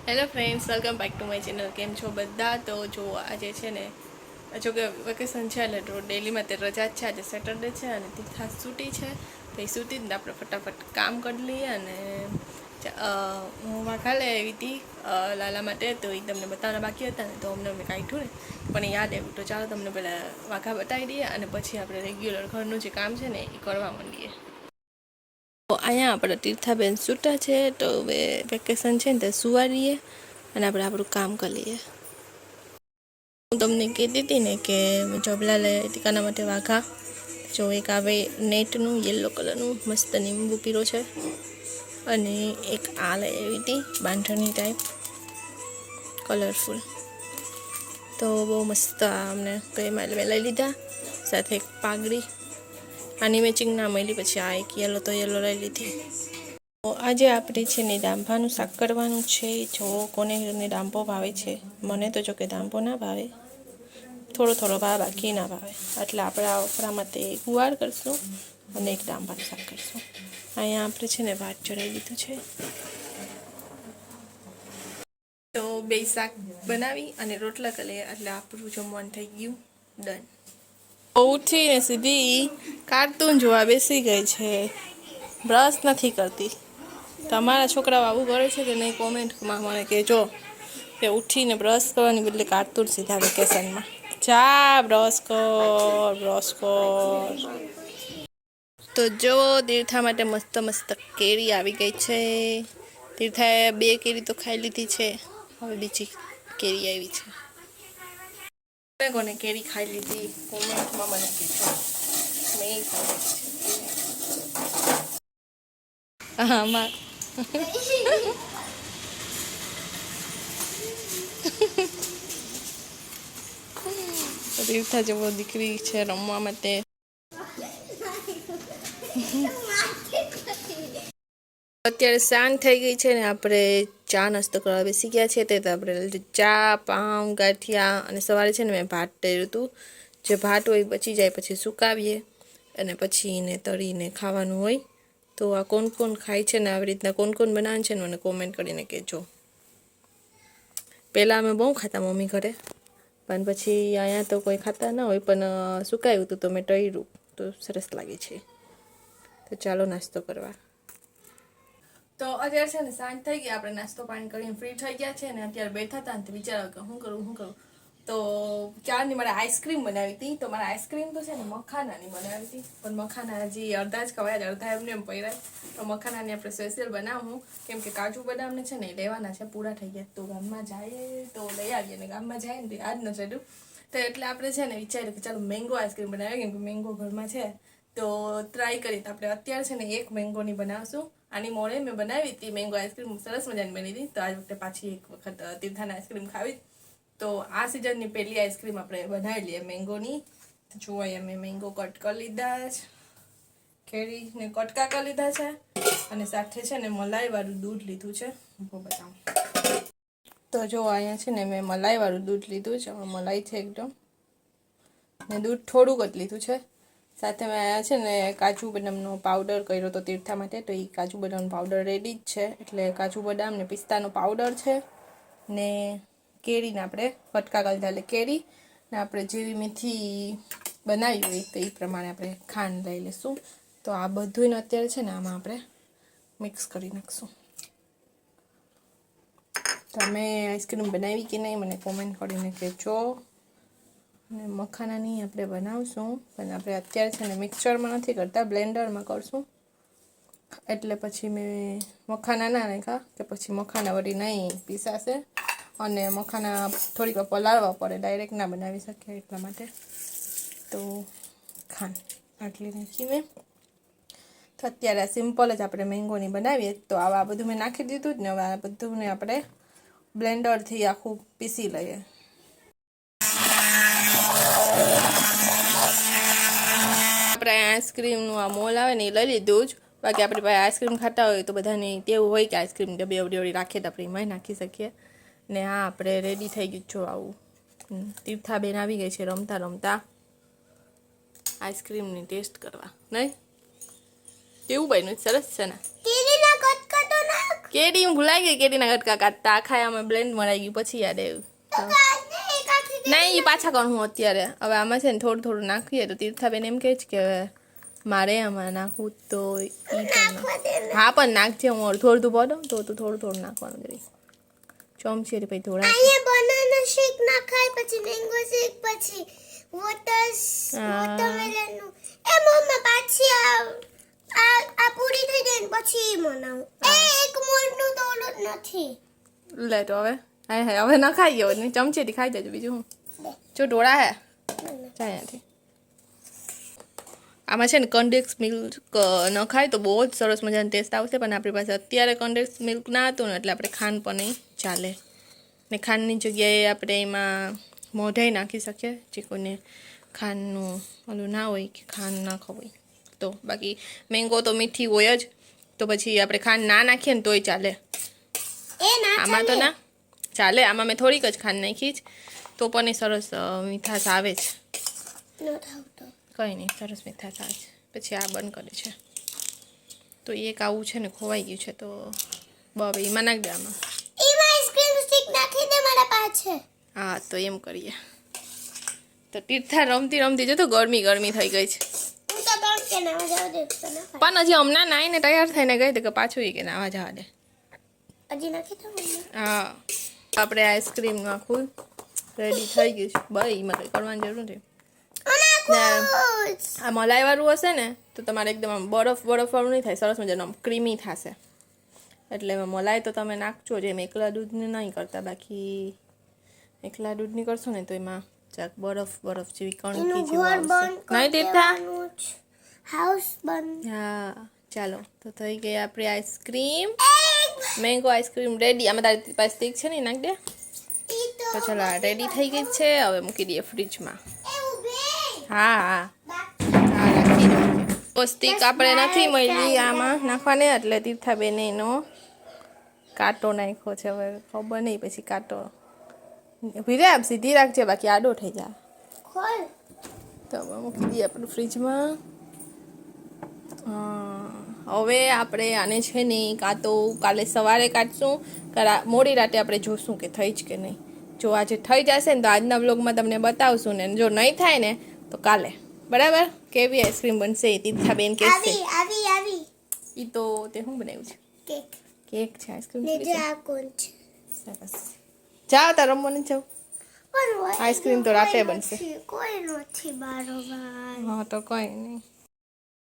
Hello friends, welcome back to my channel. કેમ છો બધા? તો જો આજે છે ને, જો કે વેકેશન છે એટલે ડેલીમાં તે રજા જ છે. આજે સેટરડે છે અને તે ખાસ છૂટી છે. તો એ છૂટી જ આપણે ફટાફટ કામ કરી લઈએ. અને હું વાઘા લઈ આવી હતી લાલા માટે, તો એ તમને બતાવવાના બાકી હતા ને, તો અમને કાઢ્યું ને પણ એ યાદ આવ્યું. તો ચાલો તમને પહેલાં વાઘા બતાવી દઈએ અને પછી આપણે રેગ્યુલર ઘરનું જે કામ છે ને એ કરવા માંડીએ. તો અહીંયા આપણે તીર્થાબેન છૂટા છે, તો હવે વેકેશન છે ને તે સુવા રહીએ અને આપણે આપણું કામ કરી લઈએ. હું તમને કહેતી હતી ને કે ચોપલા લઈ હતી કાના માટે વાઘા. જો એક આવે નેટનું યલો કલરનું મસ્ત લીંબુ પીરો છે, અને એક આ લઈ આવી હતી બાંધણી ટાઈપ કલરફુલ. તો બહુ મસ્ત અમને કંઈ મેં લઈ લીધા, સાથે એક પાઘડી. આની મેચિંગ ના મળી, પછી આ એક યલો તો યલો લઈ લીધી. તો આજે આપણે છે ને દાંભાનું શાક કરવાનું છે. જો કોને દાંભો ભાવે છે, મને તો જો કે દાંભો ના ભાવે, થોડો થોડો ભાવે, બાકી ના ભાવે. એટલે આપણે આ વફરા માટે ગુવાર કરશું અને એક દાંભાનું શાક કરશું. અહીંયા આપણે છે ને ભાત ચડાવી દીધું છે, તો બે શાક બનાવી અને રોટલા કરી લઈએ એટલે આપણું જમવાનું થઈ ગયું ડન. ઉઠીને સીધી કાર્ટૂન જોવા બેસી ગઈ છે, બ્રશ નથી કરતી. તમારા છોકરાઓ આવું કરે છે કે નહીં? કોમેન્ટમાં મને કહેજો કે ઉઠીને બ્રશ કરવાની બદલે કાર્ટૂન સીધા વેકેશનમાં. જા બ્રશ કર. તો જો તીર્થા માટે મસ્ત મસ્ત કેરી આવી ગઈ છે. તીર્થાએ 2 કેરી તો ખાઈ લીધી છે, હવે બીજી કેરી આવી છે. કોને કેરી ખાઈ લીધી કોમેન્ટમાં મને કહેજો. મેં ખાઈ છે. હા તીર્થા જેવો દીકરી છે રમવા માટે. અત્યારે સાંજ થઈ ગઈ છે ને, આપણે ચા નાસ્તો કરવા બેસી ગયા છે. તે તો આપણે ચા, પાઉં, ગાંઠિયા, અને સવારે છે ને મેં ભાત તળ્યું હતું. જે ભાત હોય બચી જાય પછી સુકાવીએ અને પછી એને તળીને ખાવાનું હોય. તો આ કોણ કોણ ખાય છે ને આવી રીતના કોણ કોણ બનાવે છે ને મને કોમેન્ટ કરીને કહેજો. પહેલાં અમે બહુ ખાતા મમ્મી ઘરે, પણ પછી અહીંયા તો કોઈ ખાતા ના હોય, પણ સુકાયું હતું તો મેં તળ્યું, તો સરસ લાગે છે. તો ચાલો નાસ્તો કરવા. તો અત્યારે છે ને સાંજ થઈ ગઈ, આપણે નાસ્તો પાણી કરીને ફ્રી થઈ ગયા છે ને અત્યારે બેઠા હતા ને વિચારો કે શું કરું. તો ચારની મારે આઈસ્ક્રીમ બનાવી હતી. તો મારે આઈસ્ક્રીમ તો છે ને મખાનાની બનાવી હતી, પણ મખાના હજી અડધા જ ખવાય, અડધા એમને એમ પડ્યા. તો મખાનાની આપણે સ્પેશિયલ બનાવું, કેમ કે કાજુ બદામને છે ને લેવાના છે, પૂરા થઈ ગયા. તો ગામમાં જાય તો લઈ આવીએ, ને ગામમાં જાય ને યાદ ન ચડ્યું. તો એટલે આપણે છે ને વિચાર્યું કે ચાલો મેંગો આઈસ્ક્રીમ બનાવીએ, કેમ કે મેંગો ઘરમાં છે. તો ટ્રાય કરી. તો આપણે અત્યારે છે ને એક મેંગોની બનાવશું. આની મોડે મેં બનાવી હતી મેંગો આઈસ્ક્રીમ, સરસ મજાની બની હતી. તો આ વખતે પાછી એક વખત તીર્થાના આઈસ્ક્રીમ ખાવી. તો આ સિઝનની પહેલી આઈસ્ક્રીમ આપણે બનાવી લઈએ મેંગોની. જુઓ અહીંયા મેં મેંગો કટ કરી લીધા છે, કેરીને કટકા કરી લીધા છે, અને સાથે છે ને મલાઈવાળું દૂધ લીધું છે. બતાવું તો જો અહીંયા છે ને મેં મલાઈવાળું દૂધ લીધું છે, મલાઈ છે એકદમ, ને દૂધ થોડુંક જ લીધું છે. સાથે મેં આવ્યા છે ને કાજુ બદામનો પાવડર કર્યો તો તીર્થા માટે, તો એ કાજુ બદામનો પાવડર રેડી જ છે. એટલે કાજુ બદામ ને પિસ્તાનો પાવડર છે, ને કેરીને આપણે કટકા કરી લીધા. એટલે કેરી ને આપણે જેવી મીઠી બનાવી હોય તો એ પ્રમાણે આપણે ખાંડ લઈ લઈશું. તો આ બધું અત્યારે છે ને આમાં આપણે મિક્સ કરી નાખશું. તમે આઈસ્ક્રીમ બનાવી કે નહીં મને કોમેન્ટ કરીને કહેજો. અને મખાનાની આપણે બનાવશું, પણ આપણે અત્યારે છે ને મિક્સચરમાં નથી કરતા, બ્લેન્ડરમાં કરશું. એટલે પછી મેં મખાના ના નાખ્યા, કે પછી મખાના વળી નહીં પીસાશે અને મખાના થોડીક વાર પલાળવા પડે, ડાયરેક્ટ ના બનાવી શકીએ એટલા માટે. તો ખાંડ આટલી નાખી મેં. તો અત્યારે સિમ્પલ જ આપણે મેંગોની બનાવીએ. તો આવા બધું મેં નાખી દીધું જ ને, હવે આ બધુંને આપણે બ્લેન્ડરથી આખું પીસી લઈએ. આપણે આઈસ્ક્રીમનું આ મોલ આવે ને એ લઈ લીધું જ. બાકી આપણી પાસે આઈસ્ક્રીમ ખાતા હોય તો બધાની ટેવું હોય કે આઈસ્ક્રીમ ડબ્બી અવડી રાખીએ તો આપણે એમાંય નાખી શકીએ. ને હા, આપણે રેડી થઈ ગયું છો આવું. તીર્થાબેન આવી ગઈ છે રમતા રમતા આઈસ્ક્રીમની ટેસ્ટ કરવા. નહીં કેવું બન્યું? સરસ છે ને? કેરીના કટકા તો નાખ. કેરી હું ભૂલાઈ ગઈ કેરીના ગટકા કાઢતા આખા અમે બ્લેન્ડ મરાઈ ગયું પછી યાદ આવ્યું નહીં પાછા કરું હું અત્યારે હવે આમાં છે ને થોડું થોડું નાખીએ તો તીર્થાબેન એમ કહે છે કે મારે આમાં નાખવું તો હા પણ નાખજે હું અડધું અડધું પડો તો તું થોડું થોડું નાખવાનું કરી ચમચી પછી થોડા બનાના શેક નાખાય પછી મેંગો શેક પછી વોટરમેલન નું એ મમ્મા પાછી આ પૂરી થઈ જાય ને પછી બનાવું એક મોલ્ડ નું તો ઓલું જ નથી લે તો હવે હાય હાય હવે ન ખાઈ ગયો ને ચમચીથી ખાઈ જજો બીજું હું જો ઢોળા હે જાય નથી આમાં છે ને કન્ડેન્સ મિલ્ક ન ખાય તો બહુ જ સરસ મજાનો ટેસ્ટ આવશે પણ આપણી પાસે અત્યારે કન્ડેન્સ મિલ્ક ના હતું ને એટલે આપણે ખાંડ પણ નહીં ચાલે ને ખાંડની જગ્યાએ આપણે એમાં મોઢાઈ નાખી શકીએ જે કોઈને ખાંડનું ઓલું ના હોય કે ખાંડ ના ખવાય તો બાકી મેંગો તો મીઠી હોય જ તો પછી આપણે ખાંડ ના નાખીએ ને તોય ચાલે આમાં તો ના ચાલે આમાં મેં થોડીક જ ખાંડ નાખી જ તો પણ એ સરસ મીઠાશ આવે જ કંઈ નહીં સરસ મીઠાશ આવે છે પછી આ બંધ કરે છે તો એક આવું છે ને ખોવાઈ ગયું છે તો બરાબર એમાં નાખ દે આમાં હા તો એમ કરીએ તો તીર્થા રમતી રમતી જો તો ગરમી ગરમી થઈ ગઈ છે પણ હજી હમણાં નાઈને તૈયાર થઈને ગઈ તો કે પાછું એ કે નાવા જવા દે હા આપણે આઈસ્ક્રીમ નાખું રેડી થઈ ગયું છે ભાઈ એમાં કંઈ કરવાની જરૂર નથી આ મલાઈવાળું હશે ને તો તમારે એકદમ આમ બરફવાળું નહીં થાય સરસ મજાનું આમ ક્રીમી થશે એટલે એમાં મલાઈ તો તમે નાખજો જેમ એકલા દૂધને નહીં કરતા બાકી એકલા દૂધની કરશો ને તો એમાં ચાક બરફ જેવી કણકી જેવું નહીં તીર્થા હા ચાલો તો થઈ ગઈ આપણી આઈસ્ક્રીમ મેંગો આઈસ્ક્રીમ રેડી આમાં તારી પાસે સ્ટીક છે ને નાખ દે તો ચાલો આ રેડી થઈ ગઈ છે હવે મૂકી દઈએ ફ્રીજમાં હા હા હા રાખી દો તો સ્ટીક આપણે નથી મળી આમાં નાખવાને એટલે તીર્થાબેને એનો કાંટો નાખ્યો છે હવે ખબર નહીં પછી કાંટો ભીરે આપ સીધી રાખજે બાકી આડો થઈ જાય તો હવે મૂકી દઈએ આપણે ફ્રીજમાં હવે આપણે આને છે ને કાં તો કાલે સવારે કાઢશું મોડી રાતે આપણે જોશું કે થઈ જ કે નહીં જો આજે થઈ જશે ને તો આજના વ્લોગમાં તમને બતાવશું ને જો નહીં થાય ને તો કાલે બરાબર કેવી આઈસ્ક્રીમ બનશે તીર્થાબેન કહેશે એ તો તે શું બનાવ્યું છે કેક છે આઈસ્ક્રીમ સરસ જાઓ તાર રમવાની જાઓ આઈસ્ક્રીમ તો રાતે બનશે હા તો કંઈ નહીં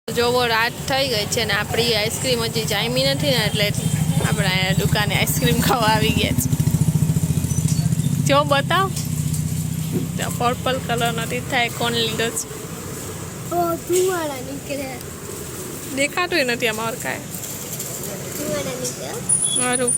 જોવો રાત થઈ ગઈ છે ને આપણી આઈસ્ક્રીમ હજી જામી નથી ને એટલે આપણે અહીંયા દુકાને આઈસ્ક્રીમ ખાવા આવી ગયા છે જો બતાવ ત્યાં પર્પલ કલરનો તીર્થાએ કોણ લીધો છે દેખાતું નથી અમારે કાંઈ મારું